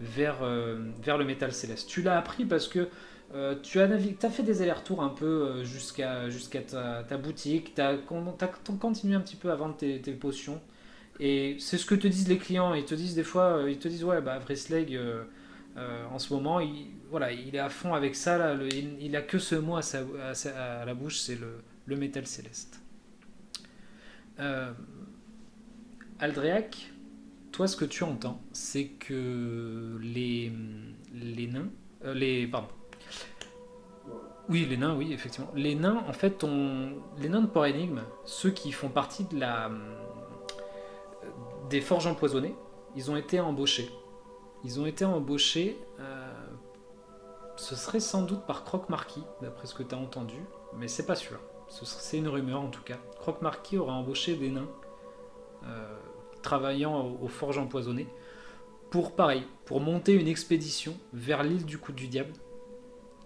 vers le métal céleste. Tu l'as appris parce que tu as fait des allers-retours un peu jusqu'à ta boutique, tu as continué un petit peu à vendre tes potions. Et c'est ce que te disent les clients. Ils te disent des fois, ouais, bah, Vrislag, en ce moment, il est à fond avec ça. Là, il a que ce mot à la bouche, c'est le métal céleste. Aldréac, toi, ce que tu entends, c'est que les nains, pardon. Oui, les nains, oui, effectivement. Les nains, en fait, les nains de Port Énigme, ceux qui font partie des forges empoisonnées, ils ont été embauchés. Ce serait sans doute par Croque-Marquis, d'après ce que tu as entendu, mais c'est pas sûr. C'est une rumeur en tout cas. Croque-Marquis aurait embauché des nains travaillant aux forges empoisonnées pour monter une expédition vers l'île du Coude du Diable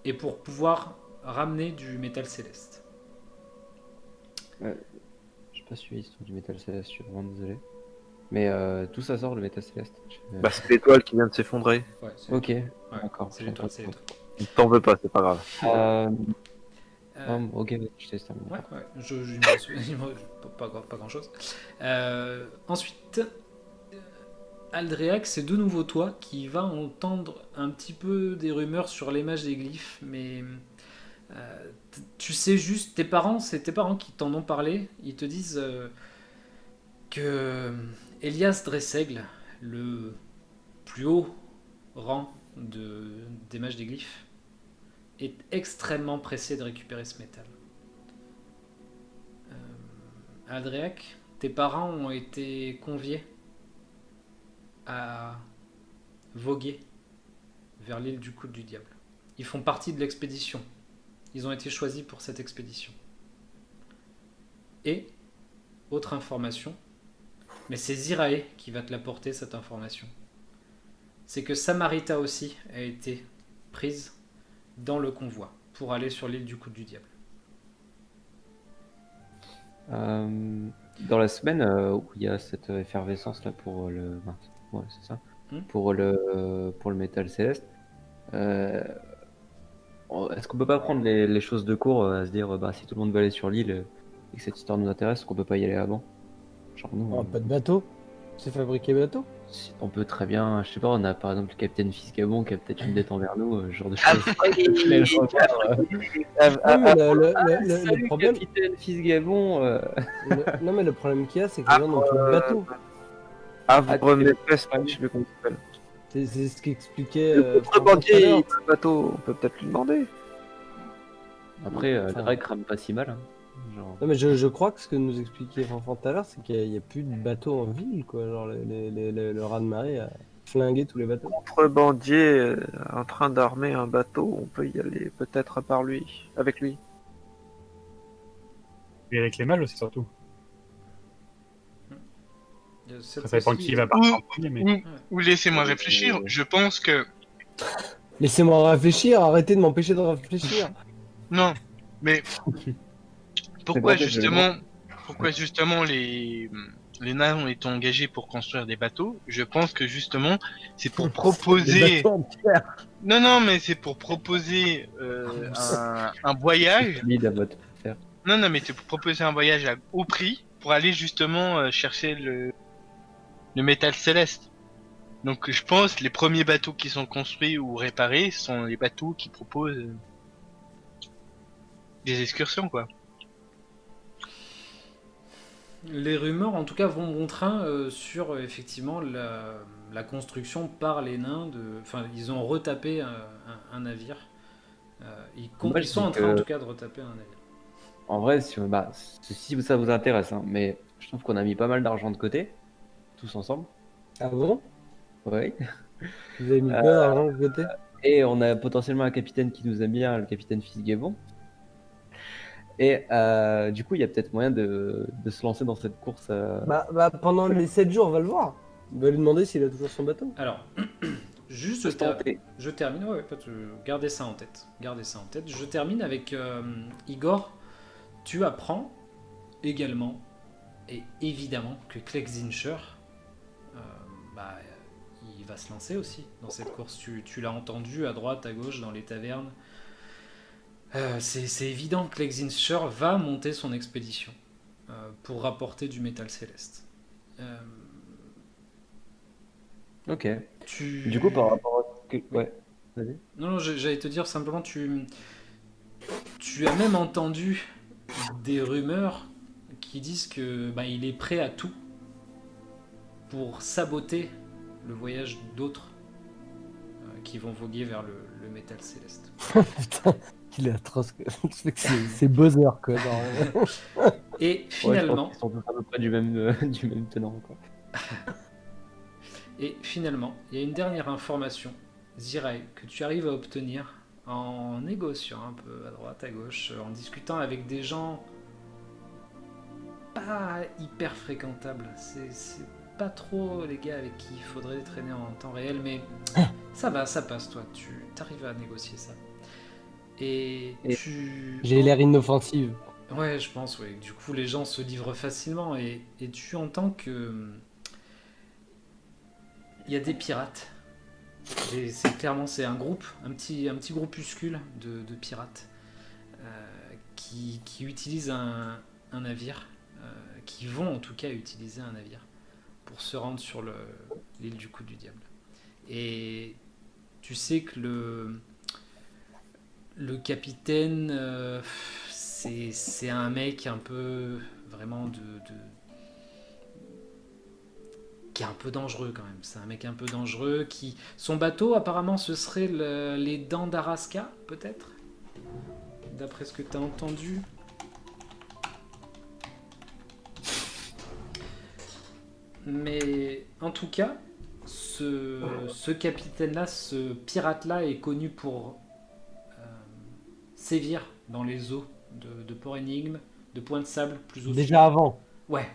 et pour pouvoir ramener du métal céleste. Je sais pas suivi l'histoire du métal céleste, je suis vraiment désolé. Mais d'où ça sort le métal céleste? Bah, c'est l'étoile qui vient de s'effondrer. Ouais, c'est Ok, ouais, d'accord. c'est l'étoile, c'est l'étoile. T'en veux pas, c'est pas grave. Ok, je t'ai terminé. Ouais, pas grand chose. Ensuite, Aldréac, c'est de nouveau toi qui va entendre un petit peu des rumeurs sur les mages des glyphes, mais tu sais juste, c'est tes parents qui t'en ont parlé, ils te disent que Elias Dressaigle, le plus haut rang des mages des glyphes, est extrêmement pressé de récupérer ce métal. Aldréac, tes parents ont été conviés à voguer vers l'île du Coude du Diable. Ils font partie de l'expédition. Ils ont été choisis pour cette expédition. Et, autre information, mais c'est Zirae qui va te l'apporter, cette information. C'est que Samarita aussi a été prise dans le convoi pour aller sur l'île du Coude du Diable. Dans la semaine où il y a cette effervescence là pour le... Ouais, c'est ça. Pour le métal céleste, est-ce qu'on peut pas prendre les choses de cours à se dire bah si tout le monde veut aller sur l'île et que cette histoire nous intéresse, qu'on peut pas y aller avant? Genre nous, Pas de bateau. C'est fabriqué bateau. on peut très bien, je sais pas, on a par exemple le capitaine Fisgabon qui a peut-être une dette envers nous, ce genre de choses. Non, mais le problème, Capitaine Fisgabon. non, mais le problème qu'il y a, c'est que les gens n'ont plus de bateau. Havre Mépès, je sais plus comment il s'appelle. C'est ce qu'expliquait. Le contrebandier, il a un bateau, on peut peut-être lui demander. Après, le Drake rame pas si mal. Hein. Genre... Non, mais je crois que ce que nous expliquait Fanfan tout à l'heure, c'est qu'il n'y a plus de bateaux en ville, quoi. Genre, le raz-de-marée a flingué tous les bateaux. Contrebandier en train d'armer un bateau, on peut y aller peut-être avec lui. Et avec les mages aussi, surtout. Ça Ça dépend qui va partir en Ou, premier, mais... ou laissez-moi réfléchir. Je pense que Laissez-moi réfléchir, arrêtez de m'empêcher de réfléchir. non, mais Pourquoi justement les nains ont été engagés pour construire des bateaux? Je pense que justement c'est pour Des proposer. bateaux en pierre. Non, mais c'est pour proposer un voyage. Lead à votre faire. Non, mais c'est pour proposer un voyage au prix pour aller justement chercher le métal céleste. Donc je pense les premiers bateaux qui sont construits ou réparés sont les bateaux qui proposent des excursions, quoi. Les rumeurs, en tout cas, vont bon train sur effectivement la construction par les nains. Enfin, ils ont retapé un navire. Moi, Ils je sont dis en train, en que- tout cas, de retaper un navire. En vrai, si ça vous intéresse, hein, mais je trouve qu'on a mis pas mal d'argent de côté, tous ensemble. Ah bon? Oui. Vous avez mis quoi d'argent de côté? Et on a potentiellement un capitaine qui nous aime bien, le capitaine Fitzgibbon. Et du coup, il y a peut-être moyen de se lancer dans cette course. Bah, pendant les 7 jours, on va le voir. On va lui demander s'il a toujours son bateau. Alors, juste, Se tenter. je termine. Ouais, gardez ça en tête. Gardez ça en tête. Je termine avec Igor. Tu apprends également, et évidemment, que Klexincher, il va se lancer aussi dans cette course. Tu l'as entendu à droite, à gauche, dans les tavernes. C'est évident que Klexincher va monter son expédition pour rapporter du métal céleste. Ok. Du coup, par rapport à... Ouais, vas-y. Non, j'allais te dire simplement, tu as même entendu des rumeurs qui disent que il est prêt à tout pour saboter le voyage d'autres qui vont voguer vers le métal céleste. Putain, il est atroce. C'est Bowser, quoi. Et Ouais, je finalement, pense qu'ils sont tous à peu près du même, du même tenant, quoi. il y a une dernière information, Zirai, que tu arrives à obtenir en négociant un peu à droite, à gauche, en discutant avec des gens pas hyper fréquentables. C'est pas trop les gars avec qui il faudrait traîner en temps réel, mais ça va, ça passe, toi. Tu arrives à négocier ça. Et tu... J'ai l'air inoffensive. Ouais, je pense, ouais. Du coup, les gens se livrent facilement et tu entends que il y a des pirates. Et c'est un groupe, un petit groupuscule de pirates qui utilisent un navire, qui vont en tout cas utiliser un navire pour se rendre sur l'île du Coup du Diable. Et tu sais que le capitaine, c'est un mec un peu vraiment qui est un peu dangereux quand même. C'est un mec un peu dangereux qui... Son bateau, apparemment, ce serait les Dents d'Araska, peut-être, d'après ce que tu as entendu. Mais en tout cas, ce capitaine-là, ce pirate-là est connu pour sévir dans les eaux de Port Énigme, de Point de Sable, plus au sud. Déjà avant. Ouais.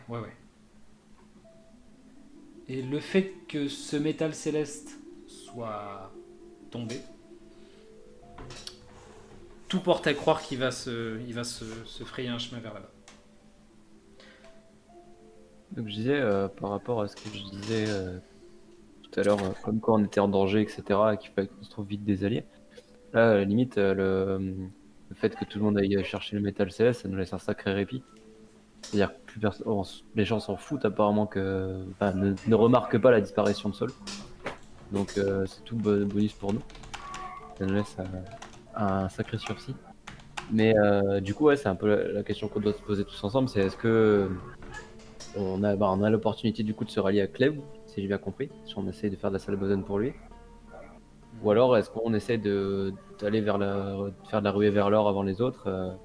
Et le fait que ce métal céleste soit tombé, tout porte à croire qu'il va se frayer un chemin vers là-bas. Donc je disais, par rapport à ce que je disais tout à l'heure, comme quand on était en danger, etc., et qu'il fallait qu'on se trouve vite des alliés, là, à la limite, le fait que tout le monde aille chercher le métal céleste, ça nous laisse un sacré répit. C'est-à-dire que les gens s'en foutent apparemment ne remarquent pas la disparition de Sol. Donc c'est tout bonus pour nous. Ça nous laisse un sacré sursis. Mais du coup, ouais, c'est un peu la question qu'on doit se poser tous ensemble, c'est est-ce que on a l'opportunité du coup de se rallier à Cleb, si j'ai bien compris, si on essaye de faire de la salle besogne pour lui. Ou alors est-ce qu'on essaie d'aller faire de la ruée vers l'or avant les autres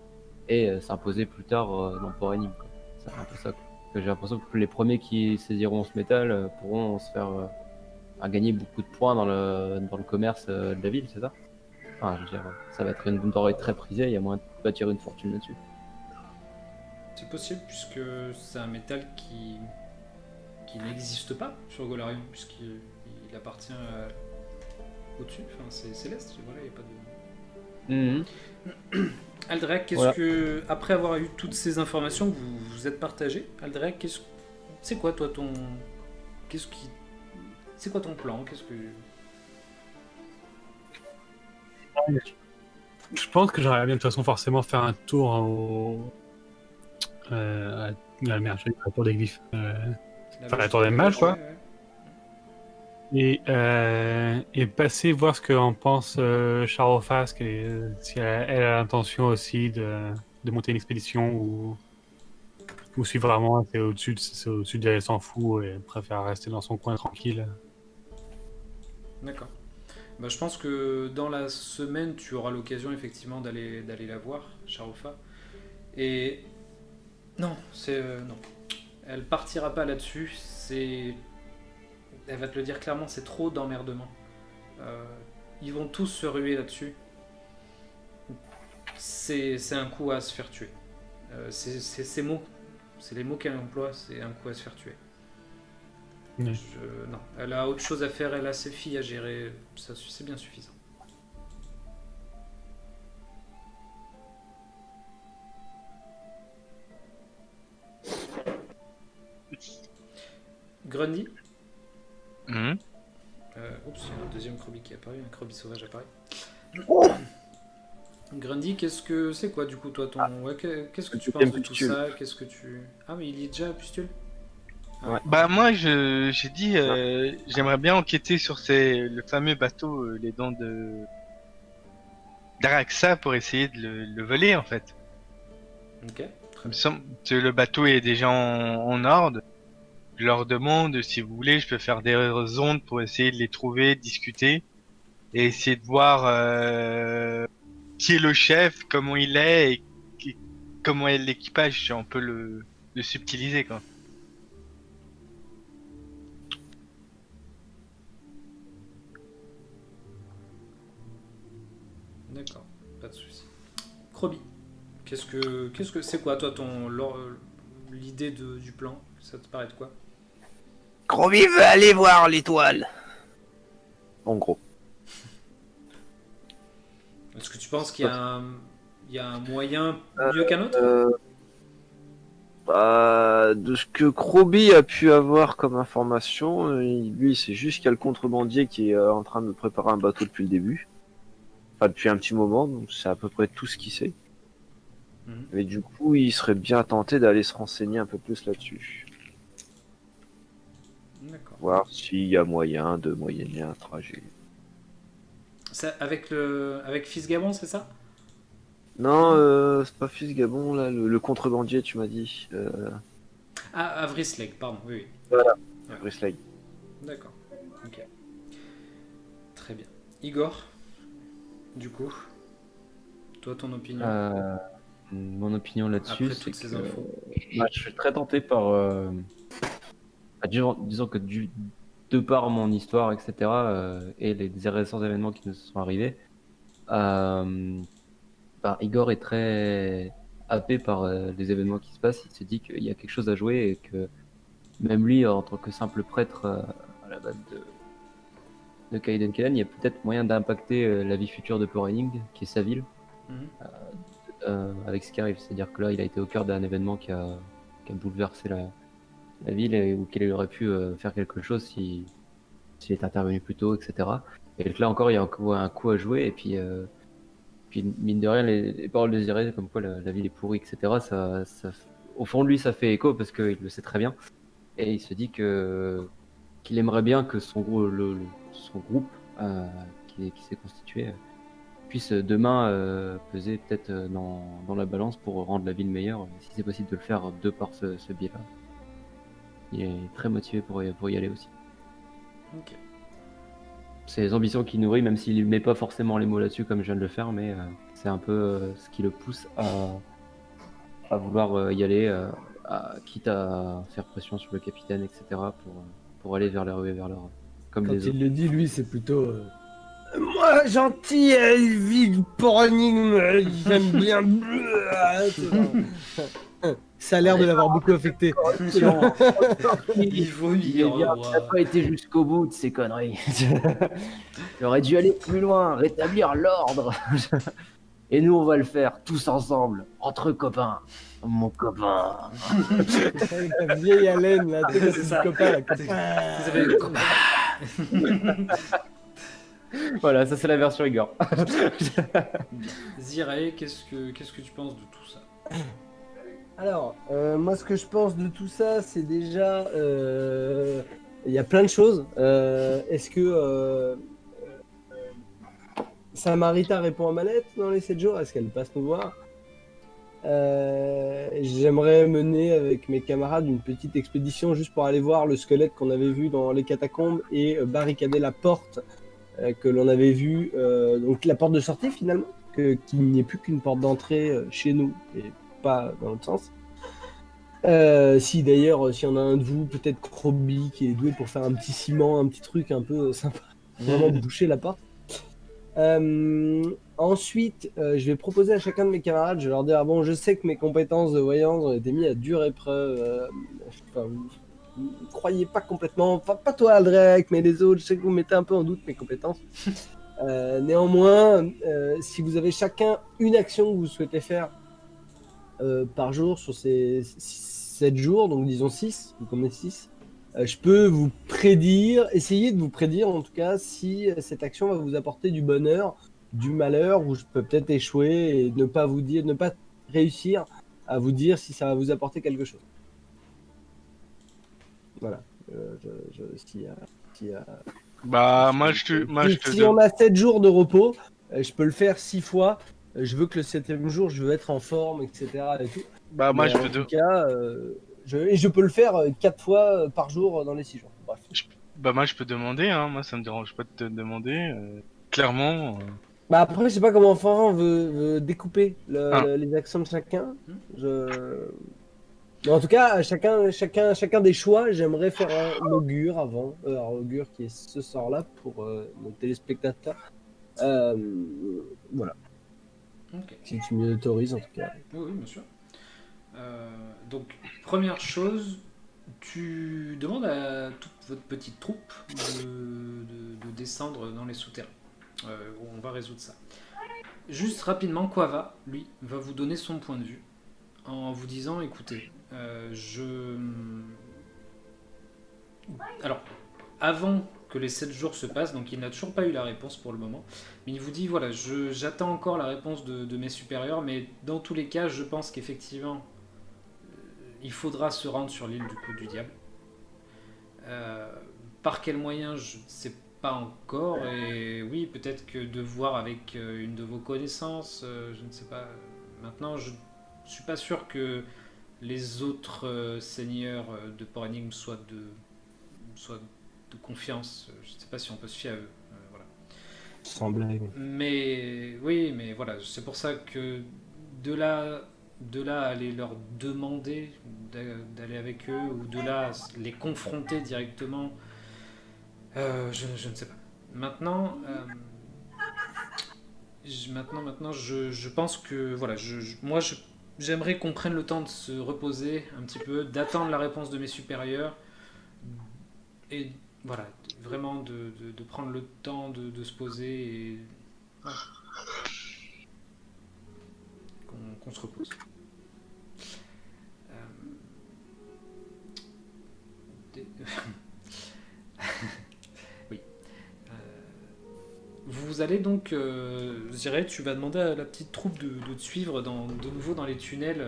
et s'imposer plus tard dans Port Énigme. C'est un peu ça. Que j'ai l'impression que les premiers qui saisiront ce métal pourront se faire gagner beaucoup de points dans le commerce de la ville, c'est ça? Enfin, je veux dire, ça va être une denrée très prisée, il y a moyen de bâtir une fortune là-dessus. C'est possible puisque c'est un métal qui n'existe pas sur Golarion, puisqu'il appartient au-dessus, enfin c'est céleste, voilà, il n'y a pas de... Aldrek, qu'est-ce que, après avoir eu toutes ces informations que vous vous êtes partagées, Aldrek, c'est quoi toi c'est quoi ton plan? Je pense que j'aimerais bien de toute façon forcément faire un tour à la tour des glyphes. Enfin, la tour des mages, quoi. Et passer voir ce qu'en pense Charofasque et si elle a l'intention aussi de monter une expédition ou si vraiment c'est au-dessus d'elle, elle s'en fout et elle préfère rester dans son coin tranquille. D'accord. Bah, je pense que dans la semaine, tu auras l'occasion effectivement d'aller la voir, Sharofa. Et non, non. Elle partira pas là-dessus. Elle va te le dire clairement, c'est trop d'emmerdement. Ils vont tous se ruer là-dessus. C'est un coup à se faire tuer. C'est ces mots, c'est les mots qu'elle emploie, c'est un coup à se faire tuer. Ouais. Non, elle a autre chose à faire, elle a ses filles à gérer, ça c'est bien suffisant. Grundy. Mhm. Oups, il y a un deuxième Krobi qui apparaît, un Krobi sauvage apparaît. Grundy, qu'est-ce que c'est quoi du coup toi qu'est-ce que tu penses de tout ça? Qu'est-ce que tu... Ah mais il y est déjà Pustule. Ouais. Bah moi j'ai dit j'aimerais bien enquêter sur le fameux bateau les dents de d'Araxa pour essayer de le voler en fait. Ok, très Il me bien. semble que le bateau est déjà en ordre. Je leur demande si vous voulez, je peux faire des ondes pour essayer de les trouver, de discuter et essayer de voir qui est le chef, comment il est et comment est l'équipage. On peut le subtiliser quoi. D'accord, pas de souci. Krobi, qu'est-ce que c'est quoi toi l'idée du plan? Ça te paraît de quoi? Groby veut aller voir l'étoile. En gros. Est-ce que tu penses qu'il y a un moyen mieux qu'un autre? De ce que Krobi a pu avoir comme information, lui, c'est juste qu'il y a le contrebandier qui est en train de préparer un bateau depuis le début. Enfin, depuis un petit moment, donc c'est à peu près tout ce qu'il sait. Mhm. Mais du coup, il serait bien tenté d'aller se renseigner un peu plus là-dessus. D'accord. Voir s'il y a moyen de moyenner un trajet. Ça, avec Fils Gabon, c'est ça? Non, c'est pas Fils Gabon, là, le contrebandier, tu m'as dit. Ah, Avrislake, pardon, oui, oui. Voilà, Ouais. Brisley. D'accord. Ok. Très bien. Igor, du coup, toi, ton opinion Mon opinion là-dessus, après c'est toutes ces que infos? je suis très tenté par. Disons que de par mon histoire, etc., et les récents événements qui nous sont arrivés, Igor est très happé par les événements qui se passent. Il se dit qu'il y a quelque chose à jouer et que même lui, en tant que simple prêtre à la base de Kaiden Kellen, il y a peut-être moyen d'impacter la vie future de Porening, qui est sa ville, Mhm. avec ce qui arrive. C'est-à-dire que là, il a été au cœur d'un événement qui a bouleversé la ville et où qu'il aurait pu faire quelque chose s'il était intervenu plus tôt, etc. Et là encore, il y a un coup à jouer. Et puis mine de rien, les paroles de Ziré, comme quoi la ville est pourrie, etc., au fond de lui, ça fait écho parce qu'il le sait très bien. Et il se dit qu'il aimerait bien que son groupe qui s'est constitué puisse demain peser peut-être dans la balance pour rendre la ville meilleure, si c'est possible de le faire de par ce biais-là. Il est très motivé pour y aller aussi. Ok. C'est les ambitions qu'il nourrit, même s'il ne met pas forcément les mots là-dessus comme je viens de le faire, mais c'est un peu ce qui le pousse à vouloir y aller, quitte à faire pression sur le capitaine, etc., pour aller vers la rue et vers l'or, comme Quand les il autres. le dit, lui, c'est plutôt. Moi, gentil, vie pour j'aime bien. Ça a l'air de l'avoir beaucoup affecté. Il faut Il n'a pas été jusqu'au bout de ces conneries. Il aurait dû aller plus loin, rétablir l'ordre. Et nous, on va le faire tous ensemble, entre copains. Mon copain. Avec ta vieille haleine, là, tu sais, C'est c'est ça. le copain, là. Vous avez... Voilà, ça c'est la version Igor. Ziré, qu'est-ce que tu penses de tout ça? Alors, moi, ce que je pense de tout ça, c'est déjà Il y a plein de choses. Est-ce que Samarita répond à Manette dans les 7 jours? Est-ce qu'elle passe nous voir? J'aimerais mener avec mes camarades une petite expédition juste pour aller voir le squelette qu'on avait vu dans les catacombes et barricader la porte que l'on avait vue, donc la porte de sortie finalement, qu'il n'y ait plus qu'une porte d'entrée chez nous et pas dans l'autre sens. Si d'ailleurs, s'il y en a un de vous, peut-être Krobi, qui est doué pour faire un petit ciment, un petit truc un peu sympa, vraiment boucher la porte. Ensuite, je vais proposer à chacun de mes camarades, je vais leur dire, bon, je sais que mes compétences de voyance ont été mises à dure épreuve. Vous ne croyez pas complètement, pas toi Aldrek, mais les autres, je sais que vous mettez un peu en doute mes compétences. Néanmoins, si vous avez chacun une action que vous souhaitez faire par jour sur ces 7 jours, donc disons 6, vous comme 6, je peux vous prédire, essayer de vous prédire en tout cas si cette action va vous apporter du bonheur, du malheur, ou je peux peut-être échouer et ne pas réussir à vous dire si ça va vous apporter quelque chose. Voilà. Bah, Si on a 7 jours de repos, je peux le faire 6 fois. Je veux que le 7e jour, je veux être en forme, etc. Et tout. Bah, moi, Mais en tout cas, je peux le faire 4 fois par jour dans les 6 jours. Bref. Bah, moi, je peux demander, hein. Moi, ça me dérange pas de te demander. Clairement. Bah après, je sais pas comment Fanfan veut découper les actions de chacun. Mais en tout cas, chacun des choix, j'aimerais faire un augure avant. Un augure qui est ce soir-là pour nos téléspectateurs. Voilà. Ok. Si tu m'y autorises en tout cas. Oui, bien sûr. Donc, première chose, tu demandes à toute votre petite troupe de descendre dans les souterrains. On va résoudre ça. Juste rapidement, Quava, lui, va vous donner son point de vue en vous disant, écoutez, alors, avant que les 7 jours se passent, donc il n'a toujours pas eu la réponse pour le moment, mais il vous dit, voilà, j'attends encore la réponse de mes supérieurs, mais dans tous les cas, je pense qu'effectivement, il faudra se rendre sur l'île du diable. Par quel moyen, je ne sais pas encore, et oui, peut-être que de voir avec une de vos connaissances, je ne sais pas. Maintenant, je ne suis pas sûr que les autres seigneurs de Port Énigme soient de confiance. Je ne sais pas si on peut se fier à eux. Voilà. Sans blague. Mais oui, mais voilà, c'est pour ça que de là à aller leur demander d'aller avec eux, ou de là à les confronter directement, je ne sais pas. Maintenant, je pense que voilà, moi j'aimerais qu'on prenne le temps de se reposer un petit peu, d'attendre la réponse de mes supérieurs, et voilà, vraiment de prendre le temps de se poser et voilà. Qu'on se repose. Oui. Vous allez donc, je dirais, tu vas demander à la petite troupe de te suivre de nouveau dans les tunnels,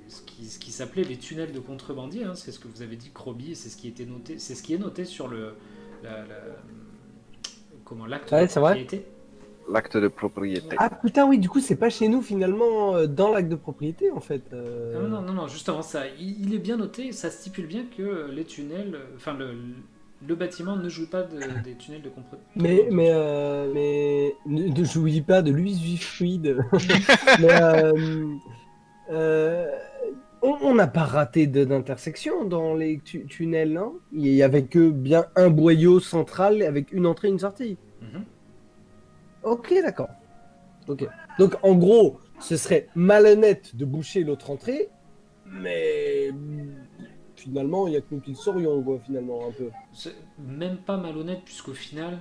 ce qui s'appelait les tunnels de contrebandiers, hein, c'est ce que vous avez dit, Krobi, et c'est ce qui était noté, c'est ce qui est noté sur l'acte de propriété. L'acte de propriété. Ah putain, oui, du coup, c'est pas chez nous finalement dans l'acte de propriété en fait. Non, juste avant ça, il est bien noté, ça stipule bien que les tunnels, enfin le bâtiment ne joue pas des tunnels de contrebandiers. Mais ne jouis pas de l'usage fluide. On n'a pas raté d'intersection dans les tunnels, non? Il y avait que bien un boyau central avec une entrée et une sortie. Mm-hmm. Ok, d'accord. Ok. Donc en gros, ce serait malhonnête de boucher l'autre entrée, mais finalement, il y a que nous qui le saurions, quoi, finalement, un peu. C'est même pas malhonnête, puisqu'au final,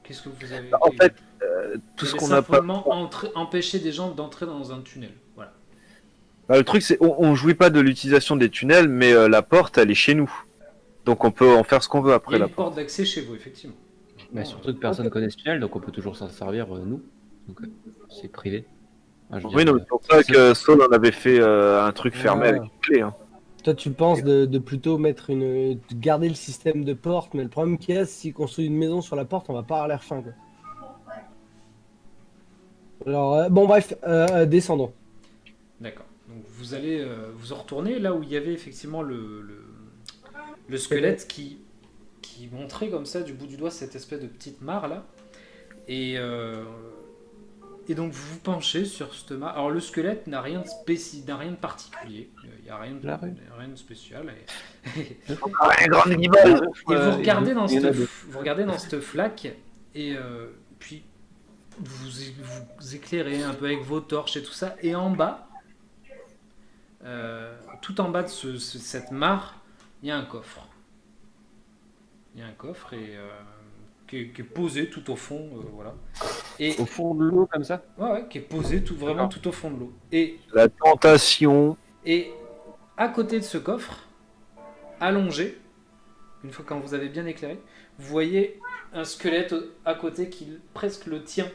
qu'est-ce que vous avez... En fait, tout ce qu'on n'a pas... empêcher des gens d'entrer dans un tunnel, voilà. Bah, le truc, c'est on jouit pas de l'utilisation des tunnels, mais la porte, elle est chez nous. Donc on peut en faire ce qu'on veut après la la porte d'accès chez vous, effectivement. Mais surtout que personne ne connaît ce tunnel, donc on peut toujours s'en servir, nous. Donc c'est privé. Oui, non, c'est pour ça que Saul en avait fait un truc fermé avec une clé. Hein. Toi, tu penses de plutôt mettre de garder le système de porte, mais le problème qu'il y a, s'il construit une maison sur la porte, on va pas avoir l'air fin, quoi. Alors, bon, bref, descendons. D'accord. Donc vous allez vous en retourner là où il y avait effectivement le squelette qui montrait comme ça du bout du doigt cette espèce de petite mare là. Et donc vous vous penchez sur cette mare. Alors le squelette n'a rien de rien de particulier. Il n'y a rien de spécial. Un grand guibole. Et vous regardez dans il y en a deux. vous regardez dans cette flaque et puis vous éclairez un peu avec vos torches et tout ça. Et en bas, tout en bas de cette mare, il y a un coffre. Il y a un coffre et qui est posé tout au fond, voilà. Et Au fond de l'eau, comme ça. ouais, qui est posé vraiment tout au fond de l'eau. La tentation. Et à côté de ce coffre, allongé, une fois quand vous avez bien éclairé, vous voyez un squelette à côté qui presque le tient,